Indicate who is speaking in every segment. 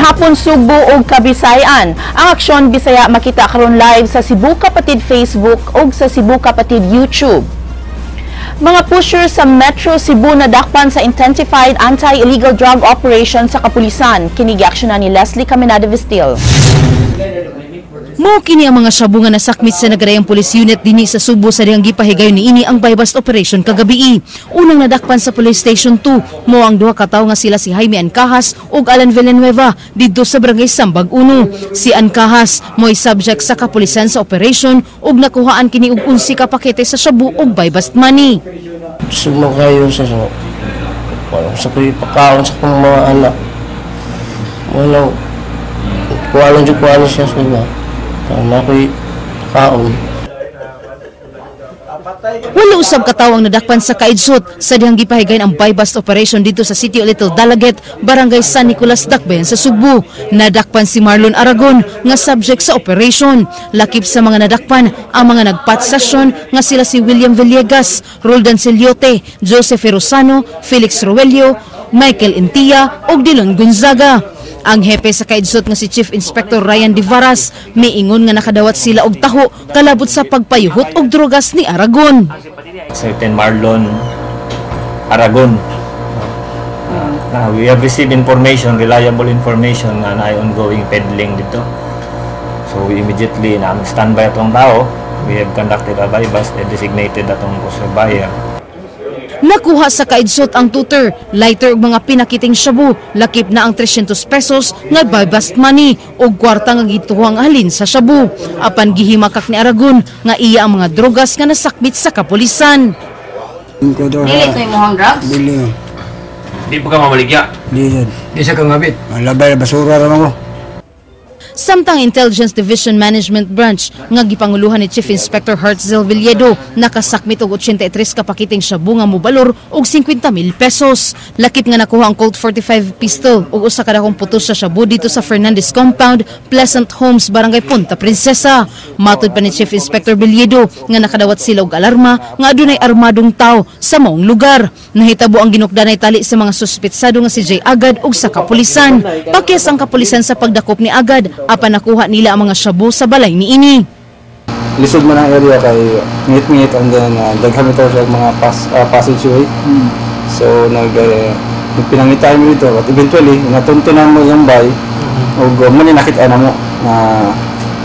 Speaker 1: hapon Subo ug Kabisayan. Ang Aksyon Bisaya makita karon live sa Cebu Kapatid Facebook ug sa Cebu Kapatid YouTube. Mga pusher sa Metro Cebu nadakpan sa intensified anti-illegal drug operation sa kapulisan. Kini giaksyonan ni Leslie Caminada Vistil.
Speaker 2: Mao kini ang mga shabu nga nasakmit sa Nagarayang Police Unit dinhi sa Subo sa dihang gipahigayon niini ang buy-bust operation kagabi. Unang nadakpan sa Police Station 2 mao ang duha ka tawo nga sila si Jaime Ancahas ug Alan Villanueva didto sa Barangay Sambag 1. Si Ancahas mo'y subject sa kapulisan sa operation ug nakuhaan kini og 11 ka pakete sa shabu ug buy-bust money.
Speaker 3: Sumakayo sa pagkaon sa kong mga anak. Wala kuwalan siya sa iba. Wala ko'y kaon.
Speaker 2: Wala usab katawang nadakpan sa kaidsot sa dihang gipahigayon ang buy-bust operation dito sa City of Little Dalaget, Barangay San Nicolas, Dakbayan sa Subo. Nadakpan si Marlon Aragon nga subject sa operation. Lakip sa mga nadakpan ang mga nagpatsasyon nga sila si William Villegas, Roldan Celiote, Joseph Rosano, Felix Roelio, Michael Intia ug Dilon Gonzaga. Ang hepe sa kaidsot nga si Chief Inspector Ryan Divaras miingon nga nakadawat sila og taho kalabot sa pagpayuhot og drogas ni Aragon.
Speaker 4: Certain Marlon Aragon. We have received information, reliable information na na ongoing peddling dito. So we immediately standby atong tao. We have conducted a buy-bust and designated atong buyer.
Speaker 2: Nakuha sa kaidsot ang tutor, lighter ug mga pinakiting shabu, lakip na ang 300 pesos nga buy-bust money ug kwarta nga gituhang halin sa shabu. Apan gihimakak ni Aragon nga iya ang mga drogas nga nasakbit sa kapulisan.
Speaker 5: Dili ko imong drugs?
Speaker 3: Dili.
Speaker 4: Di pa ka mamaligya?
Speaker 3: Di siya kang ngabit. Malabay basura ra mo.
Speaker 2: Samtang Intelligence Division Management Branch nga gipanguluhan ni Chief Inspector Hartzell Villedo nakasakmit og 83 ka pakiting shabu nga mobalor og 50,000 pesos. Lakip nga nakuha ang Colt 45 pistol ug usa ka dakong putos sa shabu dito sa Fernandez Compound, Pleasant Homes, Barangay Punta Princesa. Matud pa ni Chief Inspector Villedo nga nakadawat sila og alarma nga adunay armadong tao sa maong lugar. Nahitabo ang ginukdanay tali sa mga suspetsado nga si Jay Agad ug sa kapulisan. Pakyas ang kapulisan sa pagdakop ni Agad apan nakuha nila ang mga shabu sa balay niini.
Speaker 6: Lisod man ang area kay ngit-ngit and then daghan ito sa mga passageway. So pinangitahan mo dito at eventually natuntunan mo yung bay ug man nakita na mo na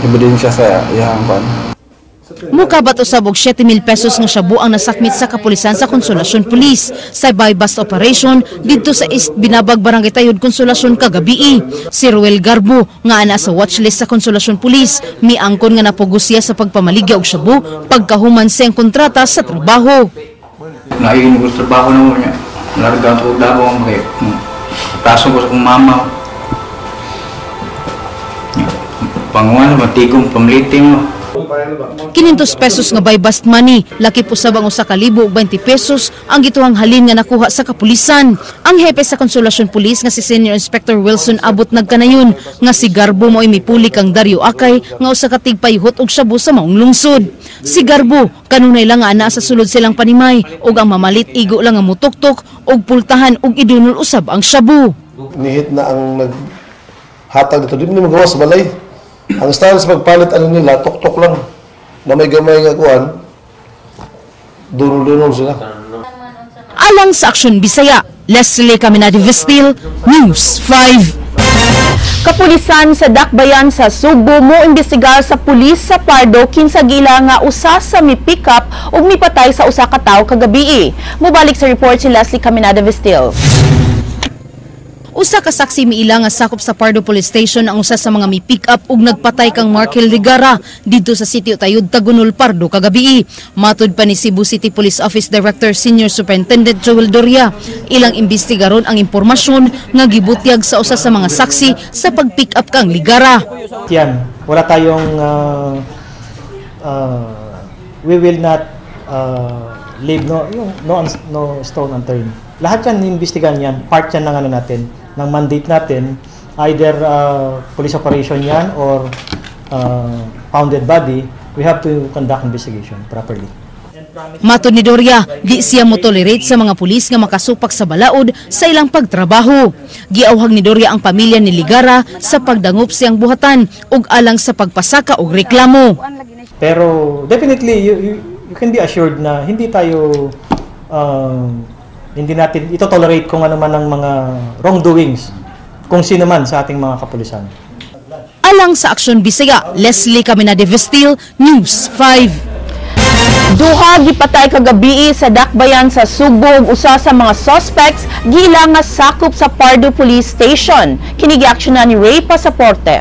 Speaker 6: ebidensya sa iyang ban.
Speaker 2: Mukabat usab og 7,000 pesos nga shabu ang nasakmit sa kapulisan sa Consolacion Police sa buy-bust operation dito sa East Binabag, Barangay Tayud, Consolacion kagabi. Si Ruel Garbo nga ana sa watchlist sa Consolacion Police miangkon nga napugusya sa pagpamaligya og shabu pagkahuman sa kontrata sa trabaho.
Speaker 7: Naiin ko sa trabaho na mo niya. Larga ko daw ang kay. Tasong ko sa kong mama. Panguan matigong pamliting mo.
Speaker 2: 500 pesos nga buy-bust money, lakip usab ang 1,020 pesos ang gituhang halin nga nakuha sa kapulisan. Ang hepe sa Consolacion Police nga si Senior Inspector Wilson Abot nagkanayon nga si Garbo mo'y mipuli kang Dario Akay nga usa ka tigpayuhot og shabu sa maong lungsod. Si Garbo kanunay lang nga ana sa sulod silang panimay ug ang mamalit igo lang nga mutuktok og pultahan ug idunol usab ang shabu.
Speaker 8: Nihit na ang naghatag dito, di mo magawa sa balay. Ang style sa pagpalit nila, tok-tok lang. Na may gamay nga kuhan, dunol-dunol sila.
Speaker 2: Alang sa Aksyon Bisaya, Leslie Caminada Vistil, News 5.
Speaker 1: Kapulisan sa Dakbayan sa Subo mo imbestigar sa pulis sa Pardo kinsa gila nga usa sa mi pick-up ug mipatay sa usa ka tawo kagabi. Mubalik sa report si Leslie Caminada Vistil.
Speaker 2: Usa ka saksi miila nga sakop sa Pardo Police Station ang usa sa mga mi-pick up ug nagpatay kang Markel Ligara dito sa Sitio Tayud, Tagunol, Pardo kagabi. Matud pa ni Cebu City Police Office Director Senior Superintendent Joel Doria, ilang imbestigaron ang impormasyon nga gibutyag sa usa sa mga saksi sa pag-pick up kang Ligara.
Speaker 9: Yan, wala tayong we will not leave no stone unturned. Lahat yan iimbestigahan yan, part yan ng ano natin, ng mandate natin, either police operation yan or founded body, we have to conduct investigation properly.
Speaker 2: Matod ni Doria, di siya motolerate sa mga pulis nga makasupak sa balaod sa ilang pagtrabaho. Giawhag ni Doria ang pamilya ni Ligara sa pagdangop siyang buhatan ug alang sa pagpasaka og reklamo.
Speaker 9: Pero definitely you can be assured na hindi tayo hindi natin ito-tolerate kung ano man ang mga wrongdoings kung sino man sa ating mga kapulisan.
Speaker 2: Alang sa Aksyon Bisaya, Leslie Caminade Vestil, News 5.
Speaker 1: Duha gipatay kagabi sa dakbayan sa Subo ug usa sa mga suspects giilang nga sakop sa Pardo Police Station. Kini giaksyonan ni Ray Pasaporte.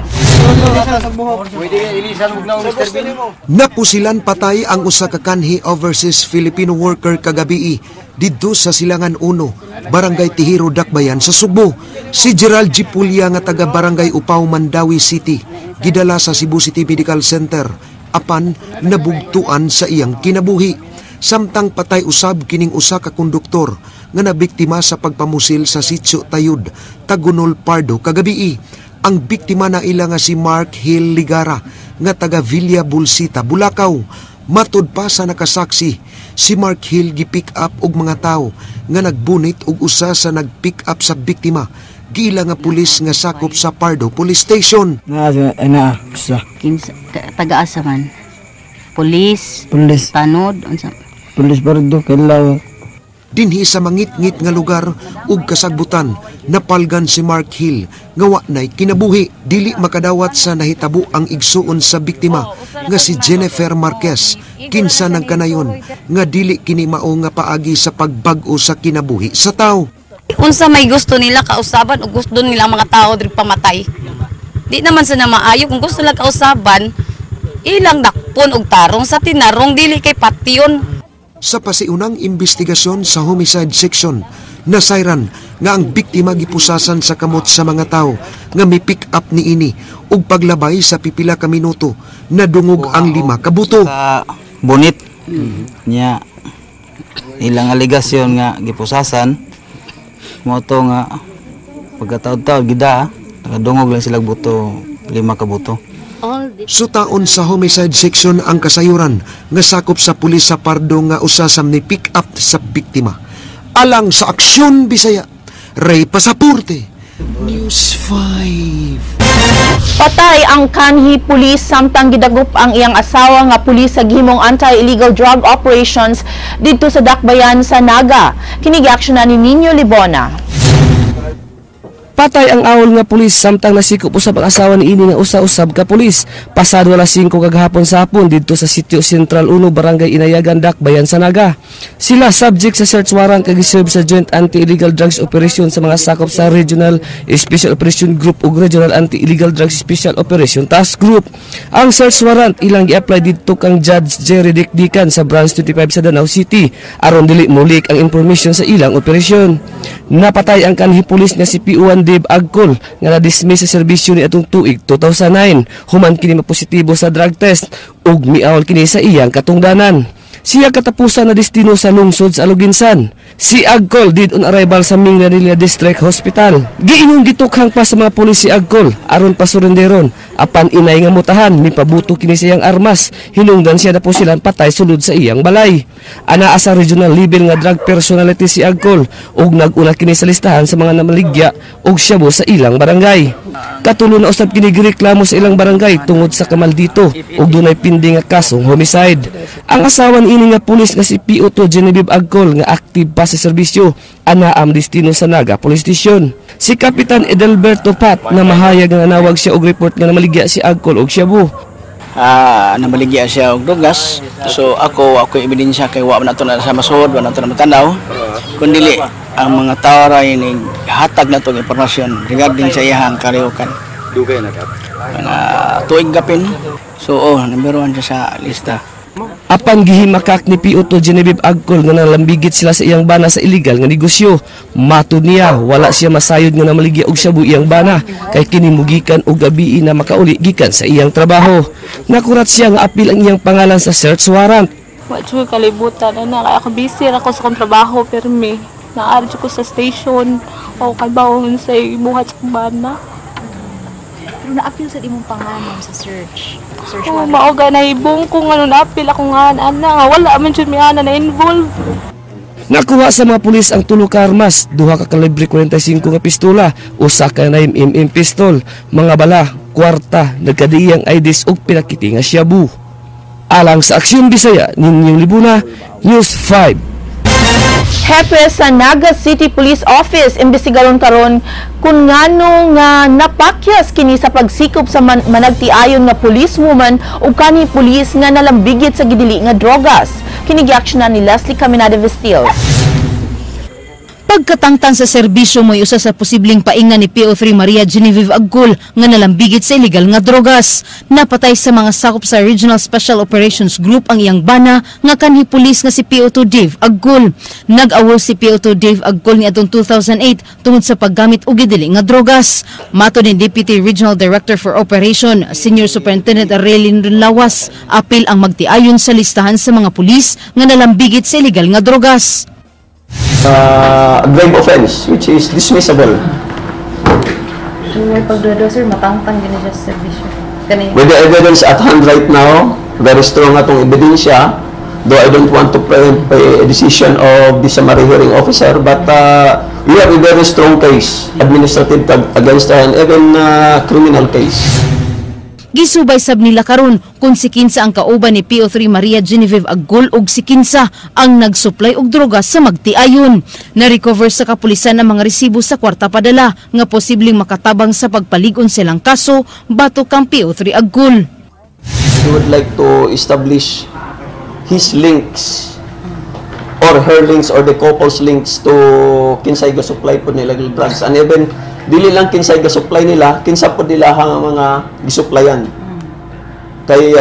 Speaker 10: Napusilan patay ang usa ka kanhi overseas Filipino worker kagabi didto sa Silangan 1, Barangay Tihiro, Dakbayan sa Subo. Si Gerald G. Pulya nga taga Barangay Upaw, Mandawi City gidala sa Cebu City Medical Center apan nabugtuan sa iyang kinabuhi. Samtang patay usab kining usa ka konduktor nga nabiktima sa pagpamusil sa Sitio Tayud, Tagunol, Pardo kagabi. Ang biktima na ila nga si Mark Hill Ligara nga taga Villa Bulsita, Bulacau. Matod pa sa nakasaksi, si Mark Hill gi-pick up og mga tao nga nagbunit og usa sa nag-pick up sa biktima. Giila nga pulis nga sakop sa Pardo Police Station.
Speaker 5: Taga-asa man. Pulis. Tanod.
Speaker 3: Pulis Pardo, kailangan.
Speaker 10: Dinhi sa mangit-ngit nga lugar ug kasagbutan, napalgan si Mark Hill nga wa nay kinabuhi. Dili makadawat sa nahitabo ang igsuon sa biktima nga si Jennifer Marquez. Kinsa nang kanayon nga dili kini mao nga paagi sa pagbag-o sa kinabuhi sa tao.
Speaker 5: Unsa may gusto nila kausaban o gusto nila mga tao diri pamatay. Di naman sa na maayo kung gusto nila kausaban, ilang dakpon og tarong sa tinarong dili kay patyon.
Speaker 10: Sa pasiunang investigasyon sa homicide section, nasayran nga ang biktima gipusasan sa kamot sa mga tao nga may pick up ni ini ug paglabay sa pipila ka minuto nadungog ang 5 ka buto.
Speaker 11: Bonit niya ilang aligasyon nga gipusasan mo to nga pagkataod-taod gida nakadungog lang sila buto 5 ka buto.
Speaker 10: Sutaon sa homicide section ang kasayuran nga sakop sa pulis sa Pardo nga usa sa ni pick up sa biktima. Alang sa Aksyon Bisaya, Ray Pasaporte, News 5.
Speaker 1: Patay ang kanhi pulis samtang gidagop ang iyang asawa nga pulis sa gihimong anti-illegal drug operations didto sa dakbayan sa Naga. Kini giaksyonan ni Nino Libona.
Speaker 12: Patay ang awol nga pulis samtang nasikop usab ang asawa ni ini nga usa-usab ka pulis. Pasado alas 5 kagahapon sa hapon didto sa Sitio Sentral 1, Barangay Inayagan, Dakbayan sa Naga. Sila subject sa search warrant kag giserve sa Joint Anti-Illegal Drugs Operation sa mga sakop sa Regional Special Operation Group ug Regional Anti-Illegal Drugs Special Operation Task Group. Ang search warrant ilang gi-apply didto kang Judge Jerry Dikdikan sa Branch 25 sa Danau City aron dili mulik ang information sa ilang operasyon. Napatay ang kanhi pulis nga si P1 Dave Agcol nga na-dismiss sa serbisyo ni atong tuig 2009 human kini mapositibo sa drug test ug miawol kini sa iyang katungdanan. Siya katapusan na destino sa lungsod sa Aluginsan. Si Agcol did on arrival sa Mindanao District Hospital. Giingon gitukhang pa sa mga pulis si Agcol aron pasurenderon apan inay nga mutahan mipabuto kini sa iyang armas. Hinungdan siya na po silang patay sulod sa iyang balay. Anaa sa regional level nga drug personality si Agcol ug nag-una kini sa listahan sa mga namaligya ug syabo sa ilang barangay. Katulo na usab kini gireklamo sa ilang barangay tungod sa kamaldito ug dunay pindi nga kasong homicide. Ang asawa ni ini nga pulis nga si P.O.2 Genevieve Agcol nga active pa sa serbisyo ana am destino sa Naga Police Station. Si Kapitan Edelberto Pat na mahayag nga nawag siya og report nga namaligya si Agcol og Shabu.
Speaker 11: Namaligya siya og dugas. So ako ebidensya kay wa man nato na sa masud, wa nato na matanaw. Kundi ang mga tao ra ini hatag na tong impormasyon regarding sa iyang kariukan. Dugay na kat. Tuig gapin. So number 1 siya sa lista.
Speaker 12: Apan gihimakak ni P.O.2 Genevieve Agcol nga nalambigit sila sa iyang bana sa illegal nga negosyo. Matud niya wala siya masayod nga namaligya og Shabu iyang bana kay kini mugikan og gabi na makauli gikan sa iyang trabaho. Nakurat siya nga apil ang iyang pangalan sa search warrant.
Speaker 13: Wa jud kalibutan na kay ako busy ra ko sa kong trabaho permi. Naarjo ko sa station o kadbawon sa buhat sa bana.
Speaker 2: Pero na-appeal sa imong pangalan sa search
Speaker 13: Oh,
Speaker 2: warrant.
Speaker 13: mauga na ibong kung ano na-apil ako nga ana. Wala man jud mi ana na involved.
Speaker 12: Nakuha sa mga pulis ang tulo ka armas, duha ka kalibre 45 nga pistola, usa ka 9mm pistol, mga bala, kwarta, nagkadiyang IDs ug pinakiti nga shabu. Alang sa Aksyon Bisaya, Ninyong Libuna, News 5.
Speaker 1: Hepe sa Naga City Police Office imbestigaron karon kung ngano nga napakyas kini sa pagsikop sa managtiayon nga policewoman ug kani pulis nga nalambigit sa gidili nga drogas. Kini giaksyonan ni Leslie Caminada Vestil.
Speaker 2: Pagkatangtang sa serbisyo mo'y usa sa posibleng painga ni PO3 Maria Genevieve Agul nga nalambigit sa illegal nga drogas. Napatay sa mga sakop sa Regional Special Operations Group ang iyang bana nga kanhi pulis nga si PO2 Dave Agul. Nag-awol si PO2 Dave Agul ni atong 2008 tungod sa paggamit og gidili nga drogas. Mato ni Deputy Regional Director for Operation Senior Superintendent Arelin Lawas, apil ang magtiayon sa listahan sa mga pulis nga nalambigit sa illegal nga drogas.
Speaker 14: Grave offense which is dismissible.
Speaker 2: So, pagdudo sir, matangtang din siya sa serbisyo.
Speaker 14: With the evidence at hand right now, very strong atong ebidensya, though I don't want to pay a decision of the summary hearing officer, but we have a very strong case, administrative against her, and even criminal case.
Speaker 2: Gisubay sab nila karon kung si kinsa ang kauban ni PO3 Maria Genevieve Agul ug si kinsa ang nagsupply og droga sa magtiayon. Na-recover sa kapulisan ang mga resibo sa kwarta padala nga posibleng makatabang sa pagpalig-on silang kaso batok kang PO3 Agul.
Speaker 14: We would like to establish his links or her links or the couple's links to kinsay ga-supply po nila illegal drugs, and even dili lang kinsay ga-supply nila, kinsa po nila ang mga gisupplyan. Kay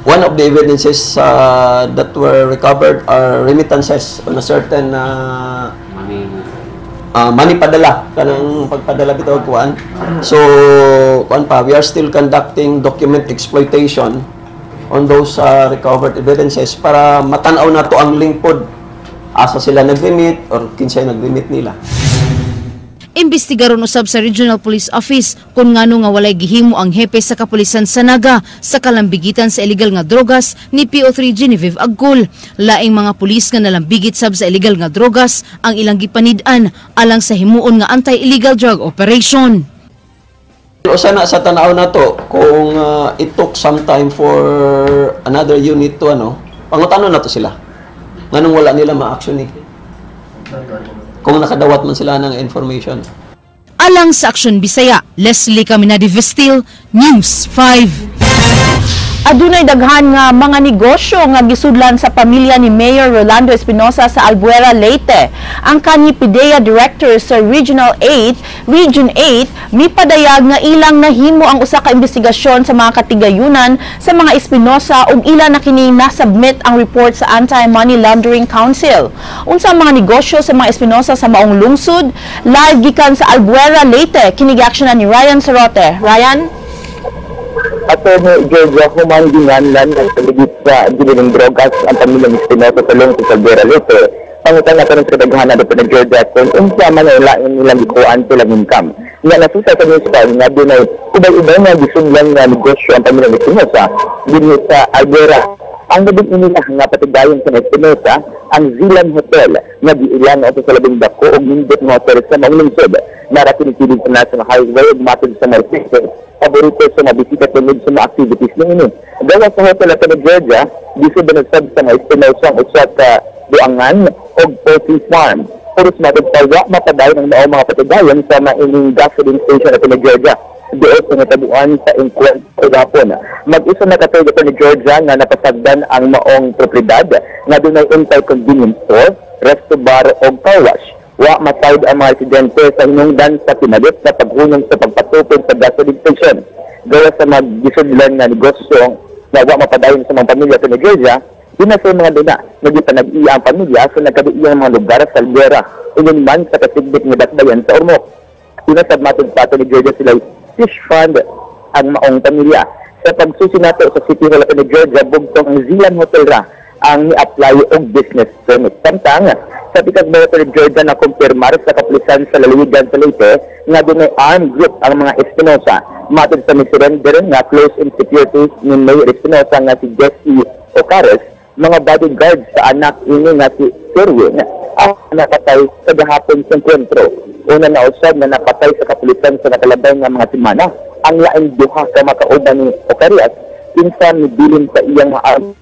Speaker 14: one of the evidences that were recovered are remittances on a certain money padala, kanang pagpadala bitaw kuan. So kuan pa, we are still conducting document exploitation on those recovered evidences para matanaw na to ang link pod asa sila nag-remit or kinsay nag-remit nila.
Speaker 2: Imbestigaron usab sa Regional Police Office kung ngano nga walay gihimo ang hepe sa kapulisan sa Naga sa kalambigitan sa illegal nga drogas ni PO3 Genevieve Agul. Laing mga pulis nga nalambigit sab sa illegal nga drogas ang ilang gipanid-an alang sa himuon nga anti-illegal drug operation.
Speaker 14: Usa na sa tanaw na to kung it took some time for another unit to pangutanon na to sila. Nganong wala nila ma-action kung nakadawat man sila ng information.
Speaker 2: Alang sa Aksyon Bisaya, Leslie Caminada Vestil, News 5.
Speaker 1: Adunay daghan nga mga negosyo nga gisudlan sa pamilya ni Mayor Rolando Espinosa sa Albuera, Leyte. Ang kanhi PIDEA Director sa Region 8, mipadayag nga ilang nahimo ang usa ka investigasyon sa mga katigayunan sa mga Espinosa ug ilang na kini nasubmit ang report sa Anti-Money Laundering Council. Unsa ang mga negosyo sa mga Espinosa sa maong lungsod? Live gikan sa Albuera, Leyte. Kini giaksyonan ni Ryan Sarote. Ryan?
Speaker 15: Attorney Georgia humandingan lang ng paligid sa giling drogas ang pamilyang Espinosa sa lungsod sa Albuera, Leyte. Pangutang nato ng trabaghan na doon ng Georgia kung unsa man ay lain nilang ikuan silang income. Nga nasusa sa municipal nga dunay ubay-ubay nga gisunlan nga negosyo ang pamilyang Espinosa dinhi sa Albuera. Ang gabing inila nga patigayon sa Espinosa ang Zilan Hotel nga giilan o sa labing dako og nindot nga hotel sa maong lungsod. Narakinig sa National Highway ug matod sa Marquez. Paborito sa mga bisita tunod sa mga activities na ini. Gawa sa hotel at Georgia, dito ba nagsab sa mga Espinosa ang usat ka buangan o poultry farm. Puros matagtawa, mapadayon ng mga patigayon sa mga ining gasoline station at Georgia. Doon sa natabuan sa Inquent o Gapon. Mag-isa na katulad ni Georgia nga napasagdan ang maong propriedad nga doon ay convenience store, resto bar o car wash. Wa masayod ang mga residente sa hinungdan sa pinalit sa paghunong sa pagpatukod sa gasoline station. Gawa sa mag-gisudlan na negosyo na wa mapadayon sa mga pamilya sa Georgia, di na sa mga duna, nagpanag-iya ang pamilya sa nagkaduiyang mga lugar sa Albuera, unin man sa kasigbit ng Dakbayan sa Ormoc. Pinasab matod sa ni Georgia sila fish fund ang maong pamilya. Sa pagsusi nato sa City Hall of Georgia, bugtong ang Zilan Hotel ra ang ni-apply og business permit. Samtang sa pikas Mayor Georgia na kumpirmar sa kapulisan sa lalawigan sa Leyte nga dunay armed group ang mga Espinosa. Matod sa misurrender nga close in security ni Mayor Espinosa nga si Jesse Ocares, mga bodyguards sa anak ini nga si Sherwin ang napatay sa gahapon sa enkwentro. Una na usab na napatay sa kapulisan sa nakalabay nga mga semana ang laing duha ka makauban ni Ocarias pinsan ni bilin sa iyang maarm.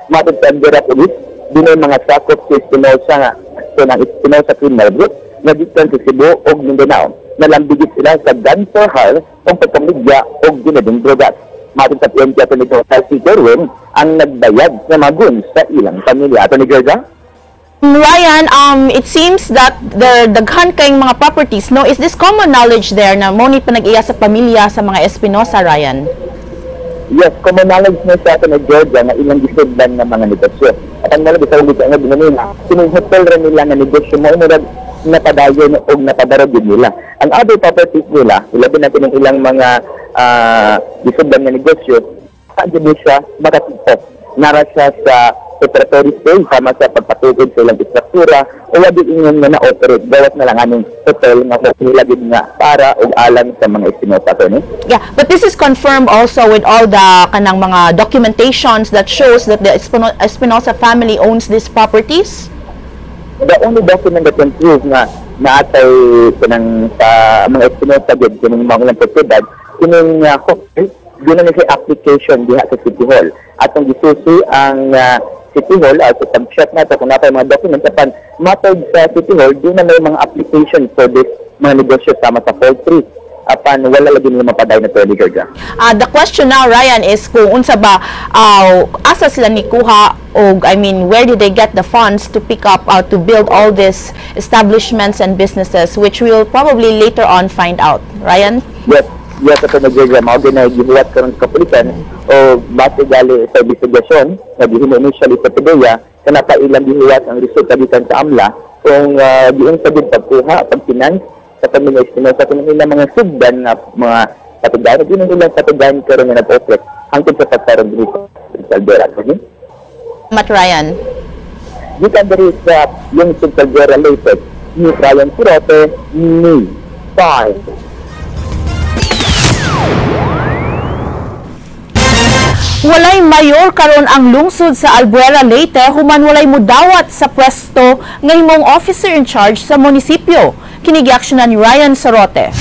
Speaker 15: Matod sa Andera Police, dunay mga sakop si Espinosa nga ng Espinosa Criminal Group na gikan sa Cebu o Mindanao. Nalambigit sila sa gun for hire o pagpamigya o ginading drogas. Matod sa PNP ato nito si Jerwin ang nagbayad na magun sa ilang pamilya. Ato ni Georgia?
Speaker 1: Ryan, it seems that the daghan kayong mga properties, no, is this common knowledge there na money pa nag-iya sa pamilya sa mga Espinosa, Ryan?
Speaker 15: Yes, common knowledge na sa atin na Georgia na ilang gisudlan ng mga negosyo. At ang malabit sa ulit nga binanila, sinuhotel rin nila na negosyo mo, inurag napadayon o napadaragin nila. Ang other properties nila, ilabi natin ang ilang mga gisudlan ng negosyo, saan din siya makatipok. Nara siya sa preparatory stage sama sa pagpatukod sa ilang istruktura o wadi ingon nga na-operate gawas na lang anong hotel nga hilagid nga para og alam sa mga Espinosa to ni.
Speaker 1: Yeah, but this is confirmed also with all the kanang mga documentations that shows that the Espinosa family owns these properties.
Speaker 15: The only document that can prove nga naatay kanang sa mga Espinosa gid kanang mga ilang propiedad kining hotel doon na siya application diha sa City Hall. At ang gisusi ang City Hall, at pag-shot na ito, kung napay mga documents, apan matod sa City Hall, doon na may mga application for this mga negosyo sama sa poultry. Apan wala lagi nila mapaday na ito, Georgia.
Speaker 1: The question now, Ryan, is kung unsa ba, asa sila ni kuha, o I mean, where did they get the funds to pick up, to build all these establishments and businesses, which we'll probably later on find out. Ryan?
Speaker 15: Yes, ito na Georgia, mga ginagihuwat karon sa kapulisan o base gali sa investigasyon na gihimo initially sa PDEA kana pa ilang gihuwat ang resulta gikan sa AMLA kung giun sa gid pagkuha pagfinance sa pamilya Espinosa kung ilang mga sugdan nga mga katugan din ilang katugan karon nga nag-operate hangtod sa pagkaroon dito sa Caldera.
Speaker 1: Matt Ryan.
Speaker 15: Gikan diri sa yung sa Caldera Leyte ni Ryan Purote ni 5.
Speaker 1: Walay mayor karon ang lungsod sa Albuera, Leyte human walay mudawat sa pwesto nga himong officer in charge sa munisipyo. Kinigiaksyonan ni Ryan Sarote.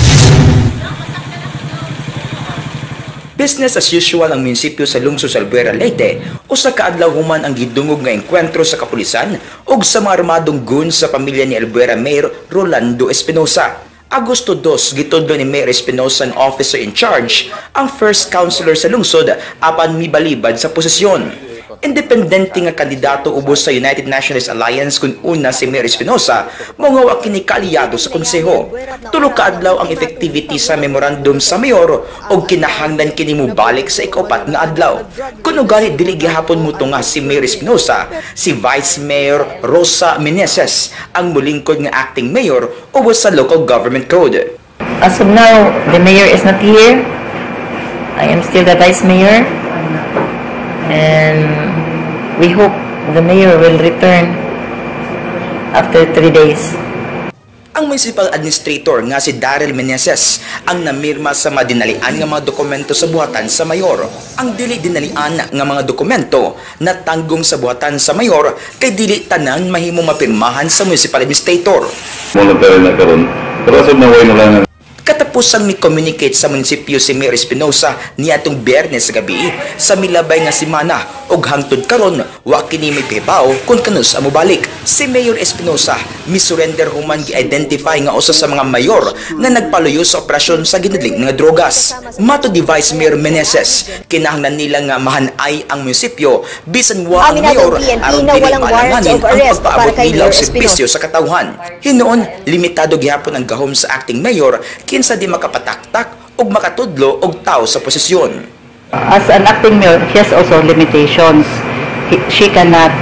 Speaker 16: Business as usual ang munisipyo sa lungsod sa Albuera, Leyte usa ka adlaw human ang gidungog nga engkwentro sa kapulisan ug sa mga armadong goons sa pamilya ni Albuera Mayor Rolando Espinosa. Agosto 2, gitudlo ni Mayor Espinosa ang officer in charge, ang first councilor sa lungsod apan mibalibad sa posisyon. Independente nga kandidato ubos sa United Nationalist Alliance kun una si Mayor Espinosa, mga kini kaaliyado sa konseho. Tulo ka adlaw ang effectivity sa memorandum sa mayor ug kinahanglan kini mobalik sa ikapat nga adlaw. Kun ugali dili gihapon mo nga si Mayor Espinosa, si Vice Mayor Rosa Meneses ang mulingkod nga acting mayor ubos sa local government code.
Speaker 17: As of now, the mayor is not here. I am still the vice mayor. And we hope the mayor will return after 3 days.
Speaker 16: Ang municipal administrator nga si Daryl Meneses ang namirma sa madinalian nga mga dokumento sa buhatan sa mayor. Ang dili dinalian nga mga dokumento natanggong sa buhatan sa mayor kay dili tanan mahimong mapirmahan sa municipal administrator.
Speaker 18: Monetary na karon. Pero sa naway na lang
Speaker 16: Katapusang mi-communicate sa munisipyo si Mayor Espinosa niadtong Biyernes gabi sa milabay nga semana ug hangtod karon wa kini may pibaw kung kanus amo balik. Si Mayor Espinosa misurrender human gi-identify nga usa sa mga mayor nga nagpaluyo sa operasyon sa ginadling nga drogas. Mato di Vice Mayor Meneses, kinahanglan nila nga mahanay ang munisipyo bisan wa ang mayor aron dili maalanganin ang pagpaabot nila og serbisyo sa katawhan. Hinoon limitado gihapon ang gahom sa acting mayor kinsa di makapataktak ug makatudlo og tao sa posisyon.
Speaker 17: As an acting mayor, she has also limitations. She cannot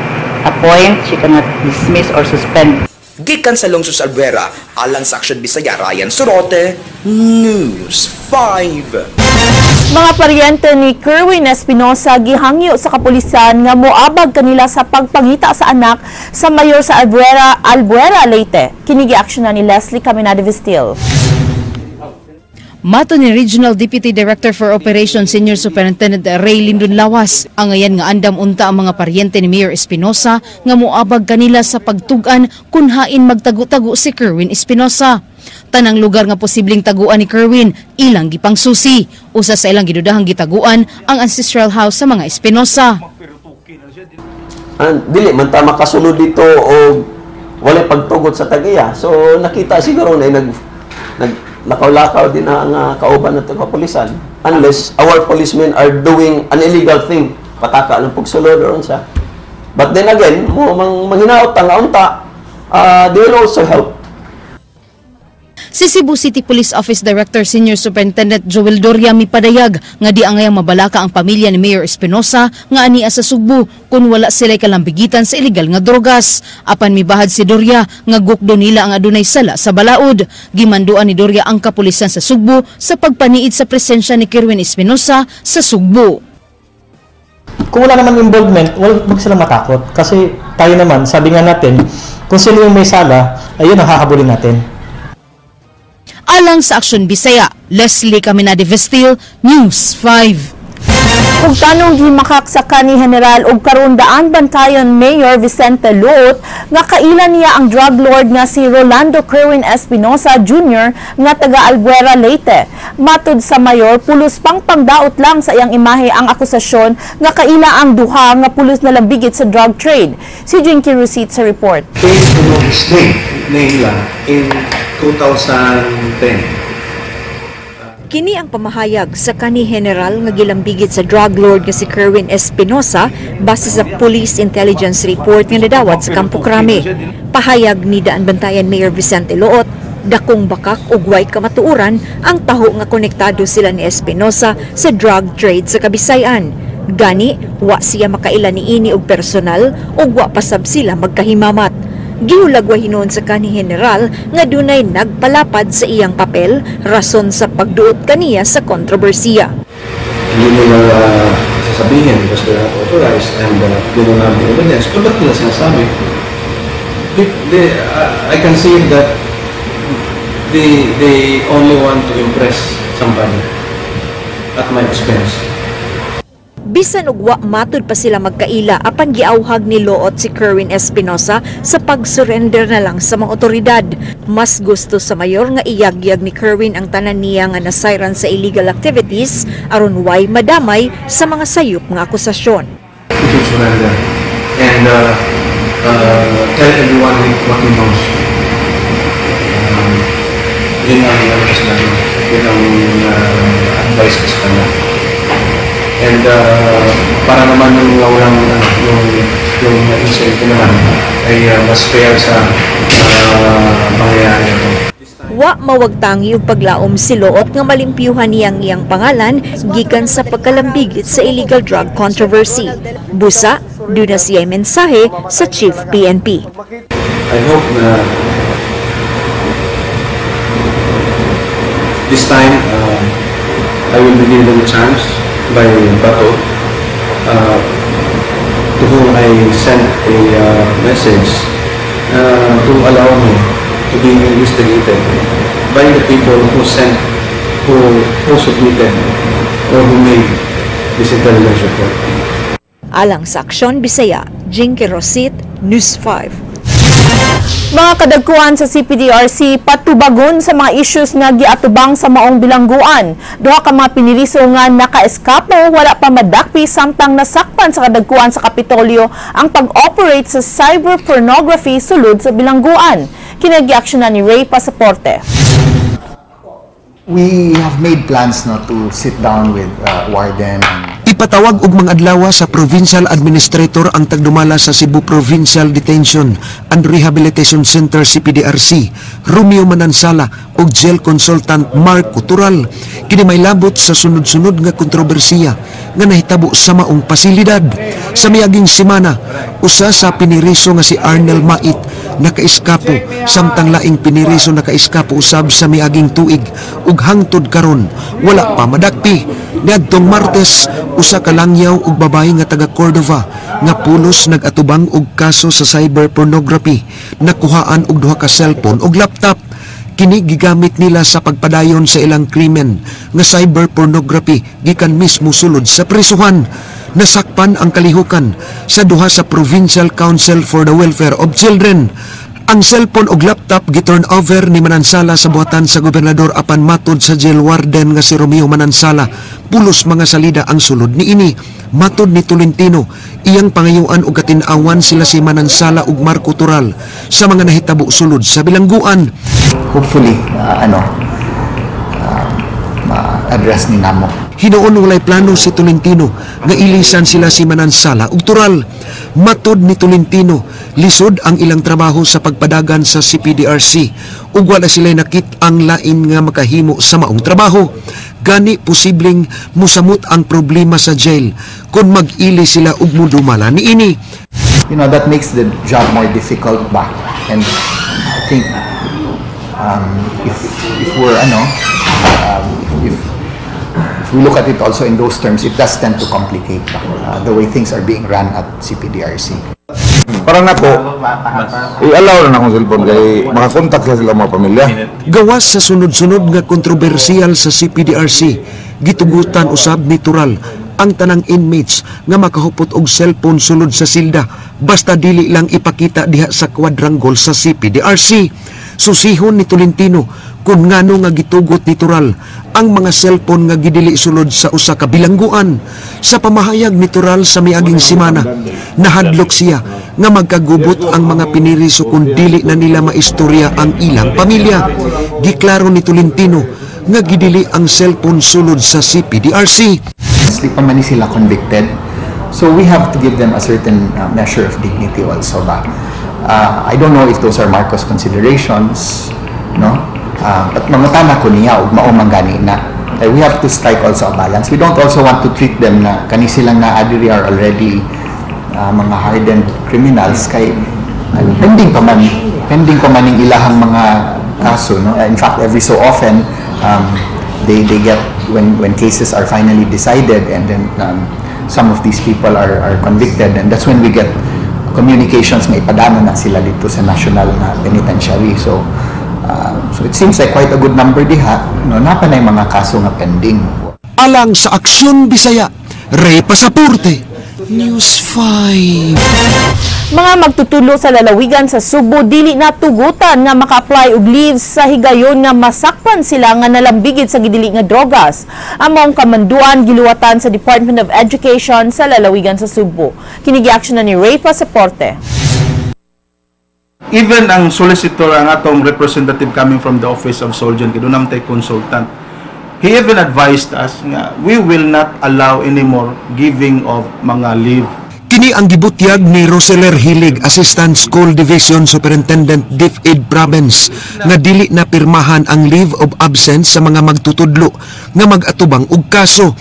Speaker 17: appoint, she cannot dismiss or suspend.
Speaker 16: Gikan sa lungsod sa Albuera, alang sa Aksyon Bisaya, Ryan Sorote, News 5.
Speaker 1: Mga paryente ni Kerwin Espinosa gihangyo sa kapulisan nga moabag kanila sa pagpangita sa anak sa mayor sa Albuera, Leyte. Kini gi-aksyonan ni Leslie Caminada Vistil.
Speaker 2: Mato ni Regional Deputy Director for Operations Senior Superintendent Ray Lindon Lawas, ang ayan nga andam unta ang mga paryente ni Mayor Espinosa nga moabag kanila sa pagtugan kung hain magtago-tago si Kerwin Espinosa. Tanang lugar nga posibleng taguan ni Kerwin, ilang gipangsusi. Usa sa ilang gidudahang gitaguan ang ancestral house sa mga Espinosa.
Speaker 14: Dili man ta makasulod dito o wala pagtugot sa tagiya. So nakita siguro na lakaw-lakaw din ang kauban ng kapulisan unless our policemen are doing an illegal thing, pataka ng pagsulod ron siya. But then again, manghinaot ang unta, they will also help.
Speaker 2: Si Cebu City Police Office Director Senior Superintendent Joel Doria mipadayag nga di angayang mabalaka ang pamilya ni Mayor Espinosa nga ania sa Sugbo kung wala sila'y kalambigitan sa illegal nga drogas. Apan mibahad si Doria nga gukdo nila ang adunay sala sa balaod. Gimanduan ni Doria ang kapulisan sa Sugbo sa pagpaniid sa presensya ni Kerwin Espinosa sa Sugbo.
Speaker 9: Kung wala naman involvement, wag sila matakot. Kasi tayo naman, sabi nga natin, kung sino yung may sala, ayun ang hahabulin natin.
Speaker 2: Alang sa Aksyon Bisaya, Leslie Caminada Vistil, News 5.
Speaker 1: Ug tanong gimakak sa kanhi General ug karundaan bantayan Mayor Vicente Luot nga kailan niya ang drug lord nga si Rolando Kerwin Espinosa Jr. nga taga Albuera, Leyte. Matud sa mayor, pulos pang pangdaot lang sa iyang imahe ang akusasyon nga kaila ang duha nga pulos na lambigit sa drug trade. Si Jinky Rusit sa report.
Speaker 19: In 2010.
Speaker 20: Kini ang pamahayag sa kanhi General nga gilambigit sa drug lord nga si Kerwin Espinosa base sa Police Intelligence Report nga nadawat sa Campo Crame. Pahayag ni Daan Bantayan Mayor Vicente Luot, dakong bakak ug way kamatuoran ang taho nga konektado sila ni Espinosa sa drug trade sa Kabisayan. Gani, wa siya makaila niini og personal ug wa pasab sila magkahimamat. Gihulagwa hinuon sa kanhi General nga dunay nagpalapad sa iyang papel rason sa pagduot kaniya sa kontrobersiya.
Speaker 19: Hindi nila sasabihin because they're not authorized and they don't have the evidence. Pero ba't nila sinasabi? I can see that they only want to impress somebody at my expense.
Speaker 20: Bisan ug wa matud pa sila magkaila apan giawhag ni Luot si Kerwin Espinosa sa pag-surrender na lang sa mga otoridad. Mas gusto sa mayor nga iyagyag ni Kerwin ang tanan niya nga nasayran sa illegal activities aron way madamay sa mga sayop nga akusasyon.
Speaker 19: Surrender and tell everyone what he knows. Yun ang advice ko sa kanya. And para naman yung incident naman ay mas fair sa pangyayari ito.
Speaker 20: Wa mawagtangi og paglaom si Luot nga malimpyuhan niyang iyang pangalan gikan sa pagkalambigit sa illegal drug controversy. Busa, duna siya mensahe sa Chief PNP.
Speaker 19: I hope na this time I will be given a chance by Bato, to whom I sent a message to allow me to be investigated by the people who submitted or who made this intelligence report.
Speaker 20: Alang sa Aksyon Bisaya, Jinky Rosit, News 5.
Speaker 1: Mga kadagkuhan sa CPDRC patubagon sa mga issues nga giatubang sa maong bilangguan. Duha ka mga piniliso nga nakaeskapo wala pa madakpi samtang nasakpan sa kadagkuhan sa Kapitolyo ang pag-operate sa cyber pornography sulod sa bilangguan. Kinagi-aksyonan ni Ray Pasaporte.
Speaker 21: We have made plans not to sit down with Warden.
Speaker 10: Ipatawag og mga adlaw sa Provincial Administrator ang tagdumala sa Cebu Provincial Detention and Rehabilitation Center CPDRC, Romeo Manansala ug Jail Consultant Mark Kutural. Kini may labot sa sunod-sunod nga kontrobersiya nga nahitabo sa maong pasilidad. Sa miaging semana, usa sa piniriso nga si Arnel Mait nakaiskapo samtang laing piniriso nakaiskapo usab sa miaging tuig ug hangtod karon wala pa madakpi. Niadtong Martes, usa ka langyaw ug babae nga taga Cordova nga pulos nagatubang og kaso sa cyber pornography, nakuhaan og duha ka cellphone ug laptop. Kini gigamit nila sa pagpadayon sa ilang krimen nga cyber pornography gikan mismo sulod sa prisuhan. Nasakpan ang kalihukan sa duha sa Provincial Council for the Welfare of Children. Ang cellphone ug laptop giturn over ni Manansala sa buhatan sa gobernador apan matod sa jail warden nga si Romeo Manansala. Pulos mga salida ang sulod niini. Matod ni Tolentino, iyang pangayuan ug katin-awan sila si Manansala ug Marco Tural sa mga nahitabo sulod sa bilangguan.
Speaker 21: Hopefully, ma-address ni namo.
Speaker 10: Hinoon walay plano si Tolentino nga ilisan sila si Manansala ug Tural. Matod ni Tolentino, lisod ang ilang trabaho sa pagpadagan sa CPDRC ug wala sila nakit ang lain nga makahimo sa maong trabaho. Gani posibleng musamot ang problema sa jail kung mag-ili sila ug mudumala niini.
Speaker 21: You know, that makes the job more difficult ba? And I think if we're if we look at it also in those terms, it does tend to complicate the way things are being run at CPDRC.
Speaker 18: Parang ako, i-allow na akong cellphone kay makakontak sila mga pamilya.
Speaker 10: Gawas sa sunod-sunod nga kontrobersyal sa CPDRC, gitugutan usab ni Tural ang tanang inmates nga makahupot og cellphone sulod sa silda basta dili lang ipakita diha sa quadrangle sa CPDRC. Susihon ni Tolentino kung ngano nga gitugot ni Tural ang mga cellphone nga gidili sulod sa usa ka bilangguan. Sa pamahayag ni Tural sa miaging semana, nahadlok siya nga magkagubot ang mga piniriso kung dili na nila maistorya ang ilang pamilya. Giklaro ni Tolentino nga gidili ang cellphone sulod sa CPDRC.
Speaker 21: Sleep pa man sila convicted, so we have to give them a certain measure of dignity also ba. I don't know if those are Marcos considerations, no? But mangutana ko niya ug mao man gani na. We have to strike also a balance. We don't also want to treat them na kani silang na adiri are already mga hardened criminals kay pending pa man ning ilahang mga kaso, no? In fact, every so often they get when cases are finally decided and then some of these people are convicted, and that's when we get communications nga ipadana na sila dito sa National Penitentiary. So it seems like quite a good number diha, no? Napanay mga kaso nga pending.
Speaker 10: Alang sa Aksyon Bisaya, Ray Pasaporte, News 5.
Speaker 1: Mga magtutulo sa lalawigan sa Subo dili natugutan nga maka-apply og leave sa higayon nga masakpan sila nga nalambigit sa gidili nga drogas. Among kamanduan giluwatan sa Department of Education sa lalawigan sa Subo. Kini gi-action na ni Ray Pasaporte.
Speaker 4: Even ang solicitor, ang atong representative coming from the Office of Soldier, kidunamtay consultant, he even advised us nga we will not allow anymore giving of mga leave.
Speaker 10: Kini ang gibutyag ni Roseler Hilig, Assistant School Division Superintendent DepEd Province, nga dili na pirmahan ang leave of absence sa mga magtutudlo nga mag-atubang og kaso.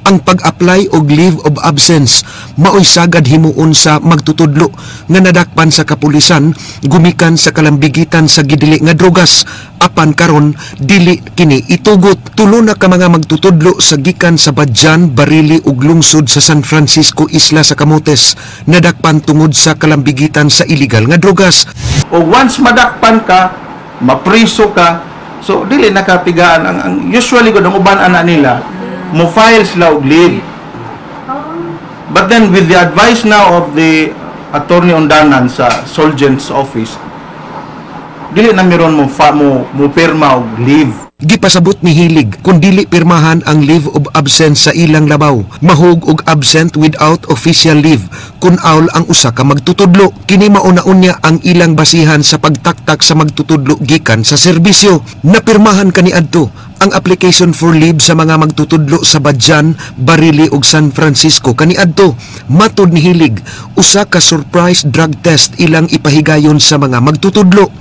Speaker 10: Ang pag-apply og leave of absence maoy sagad himuon sa magtutudlo nga nadakpan sa kapulisan gumikan sa kalambigitan sa gidili nga drogas. Apan karon dili kini itugot. Tulo na ka mga magtutudlo sa gikan sa Badjan, Barili ug lungsod sa San Francisco Isla sa Camotes nadakpan tungod sa kalambigitan sa illegal nga drogas.
Speaker 4: O once madakpan ka, mapriso ka, so dili nakapigaan ang usually gud ang uban ana nila mo file sila og leave. But then with the advice now of the Attorney Ondanan sa Solgen's office, dili na meron mo pirma og leave.
Speaker 10: Gipasabot ni Hilig kung dili pirmahan ang leave of absence sa ilang labaw, mahug og absent without official leave kun awl ang usa ka magtutudlo. Kini mauna-un niya ang ilang basihan sa pagtaktak sa magtutudlo gikan sa serbisyo. Napirmahan kaniadto ang application for leave sa mga magtutudlo sa Badjan, Barili ug San Francisco kaniadto. Matud ni Hilig, usa ka surprise drug test ilang ipahigayon sa mga magtutudlo.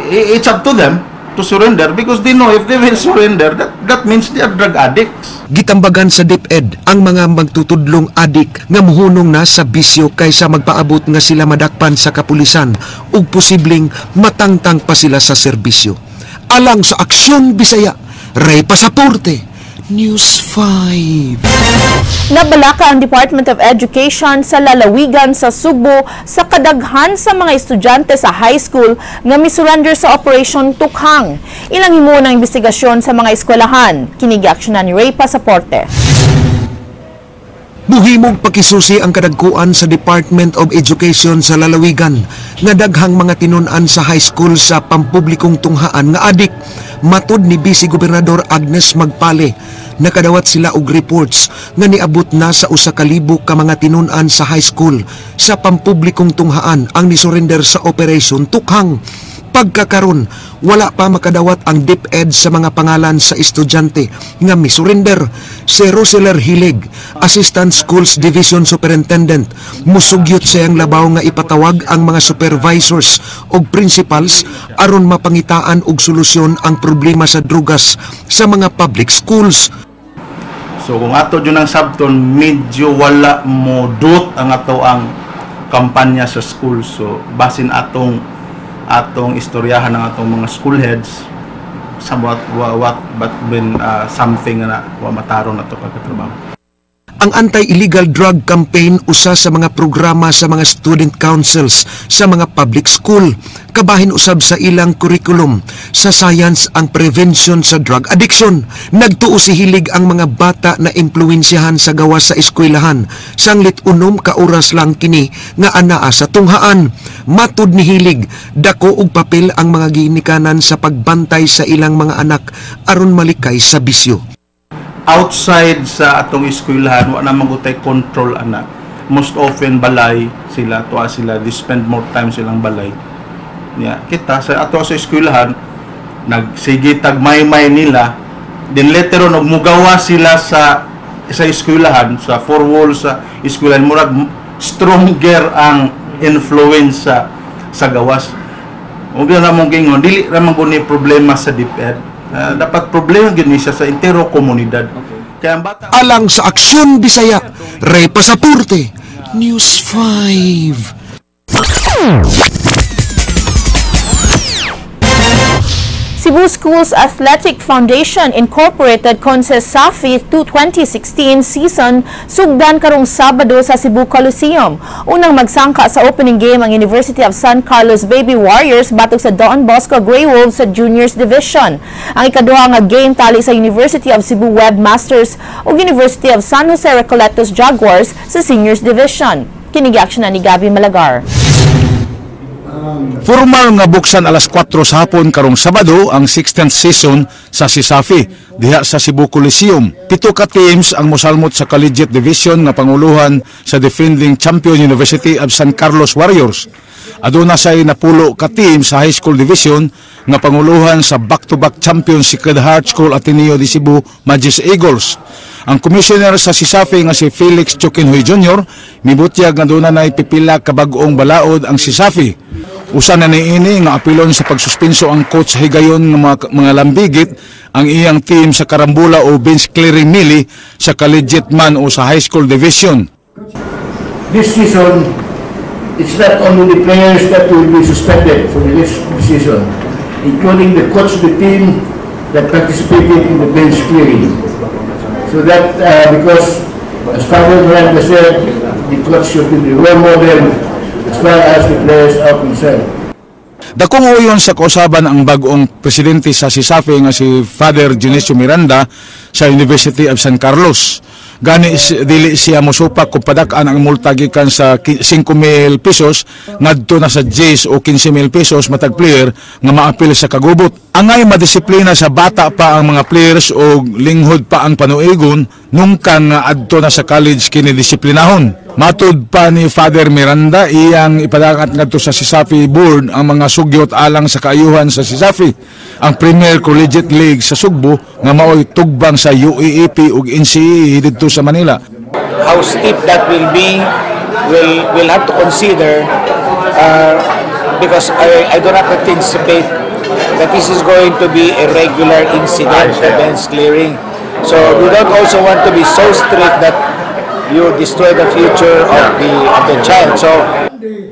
Speaker 4: It's up to them to surrender because they know if they will surrender, that means they are drug addicts.
Speaker 10: Gitambagan sa DepEd DepEd ang mga magtutudlong adik nga muhunong na sa bisyo kaysa magpaabot nga sila madakpan sa kapulisan ug posibleng matangtang pa sila sa serbisyo. Alang sa Aksyon Bisaya, Ray Pasaporte, News 5.
Speaker 1: Nabalaka ang Department of Education sa lalawigan sa Subo sa kadaghan sa mga estudyante sa high school nga misurrender sa Operation Tukhang. Ilang himo ng investigasyon sa mga eskwelahan. Kinigaksyonan ni Ray Pasaporte.
Speaker 10: Muhimong pakisusi ang kadagkuan sa Department of Education sa lalawigan nga daghang mga tinun-an sa high school sa pampublikong tunghaan nga adik. Matud ni Vice Gobernador Agnes Magpale, nakadawat sila og reports nga niabot na sa 1,000 ka mga tinun-an sa high school sa pampublikong tunghaan ang nisurrender sa Operation Tukhang. Pagkakaron, wala pa makadawat ang DepEd sa mga pangalan sa estudyante nga misurrender. Si Roseler Hilig, Assistant Schools Division Superintendent, musugyot siyang labaw nga ipatawag ang mga supervisors o principals aron mapangitaan og solusyon ang problema sa drugas sa mga public schools.
Speaker 4: So kung ato dyan ang sabton, medyo wala mo dot ang ato ang kampanya sa school. So basin atong istoryahan ng atong mga school heads somewhat but when something na mataron nato pagkatrabaho.
Speaker 10: Ang anti-illegal drug campaign usa sa mga programa sa mga student councils sa mga public school. Kabahin usab sa ilang curriculum sa science ang prevention sa drug addiction. Nagtuo si Hilig ang mga bata na impluwensyahan sa gawas sa eskwelahan. Sanglit unom ka oras lang kini nga anaa sa tunghaan. Matud ni Hilig, dako og papel ang mga ginikanan sa pagbantay sa ilang mga anak aron malikay sa bisyo.
Speaker 4: Outside sa atong eskwelahan, wala naman gutay control anak. Most often balay sila, they spend more time silang balay. Yeah, kita sa ato sa eskwelahan, nagsige tagmay-may nila, then later on mugawa sila sa eskwelahan, sa four walls sa eskwelahan, murag stronger ang influence sa gawas. Ug na mong gingon, dili ra man guni problema sa DepEd. Dapat problema gini siya sa entero komunidad. Kaya ang bata
Speaker 10: alang sa Aksyon Bisaya, Ray Pasaporte, News 5.
Speaker 1: Cebu Schools Athletic Foundation Incorporated kon sa SAFI 2016 season sugdan karong Sabado sa Cebu Coliseum. Unang magsangka sa opening game ang University of San Carlos Baby Warriors batok sa Don Bosco Grey Wolves sa Juniors Division. Ang ikaduha nga game tali sa University of Cebu Webmasters ug University of San Jose Recoletos Jaguars sa Seniors Division. Kinigaksyonan ni Gabi Malagar.
Speaker 6: Formal nga buksan alas 4 sa hapon karong Sabado ang 16th season sa SISAFI diha sa Cebu Coliseum. 7 ka teams ang mosalmot sa Collegiate Division nga panguluhan sa defending champion University of San Carlos Warriors. Aduna say napulo ka team sa High School Division nga panguluhan sa back-to-back champion Sacred Heart School Ateneo de Cebu Magis Eagles. Ang commissioner sa SISAFI nga si Felix Chukinhoy Jr. mibutyag nga doon na pipila ka bag-ong balaod ang SISAFI. Usa na niini nga apilon sa pagsuspenso ang coach higayon ng mga lambigit ang iyang team sa karambula o bench clearing mili sa collegiate man o sa high school division.
Speaker 22: This season, it's not only the players that will be suspended for this season, including the coach of the team that participated in the bench clearing. So that because, as Father Miranda said, the coach should be the role model as far as the players are concerned.
Speaker 6: Dakong uyon sa kausaban ang bagong presidente sa SISAFI nga si Father Genesio Miranda sa University of San Carlos. Gani dili siya mosupak kung padakaan ang multa gikan sa 5,000 pesos ngadto na sa 10 o 15,000 pesos matag player nga maapil sa kagubot. Angay madisiplina sa bata pa ang mga players o linghod pa ang panuigon nung kang adto na sa college kini disiplinahon. Matud pa ni Father Miranda iyang ipadakat ngadto sa SISAFI board ang mga sugyot alang sa kaayuhan sa SISAFI. Ang Premier Collegiate League sa Sugbo nga maoy tugbang sa UAAP ug NCAA didto sa Manila.
Speaker 23: How steep that will be, we'll have to consider because I do not anticipate that this is going to be a regular incident, the bench clearing. So we don't also want to be so strict that you destroy the future of the child. So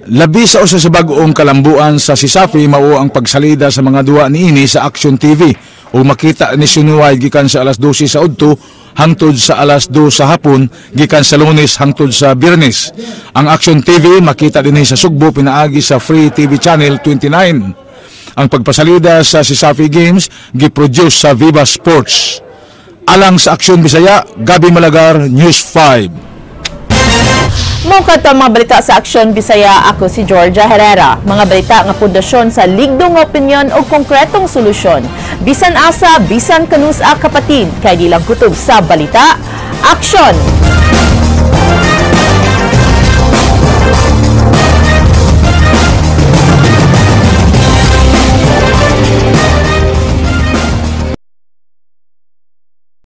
Speaker 6: Labi sa usa sa bag-ong kalambuan sa Sisafi mao ang pagsalida sa mga duwa niini sa Action TV o makita ni Sunuway gikan sa alas 12 sa udto hangtod sa alas 2 sa hapon gikan sa Lunes hangtod sa Biyernes. Ang Action TV makita dinhi sa Sugbo pinaagi sa Free TV Channel 29. Ang pagpasalida sa Sisafi Games giproduce sa Viva Sports. Alang sa Action Bisaya, Gabi Malagar, News 5.
Speaker 1: Mukad ang mga balita sa Action Bisaya, ako si Georgia Herrera. Mga balita nga pundasyon sa ligdong opinyon o konkretong solusyon. Bisan asa, bisan kanusa kapatid, kay di lang kutob sa balita, Action!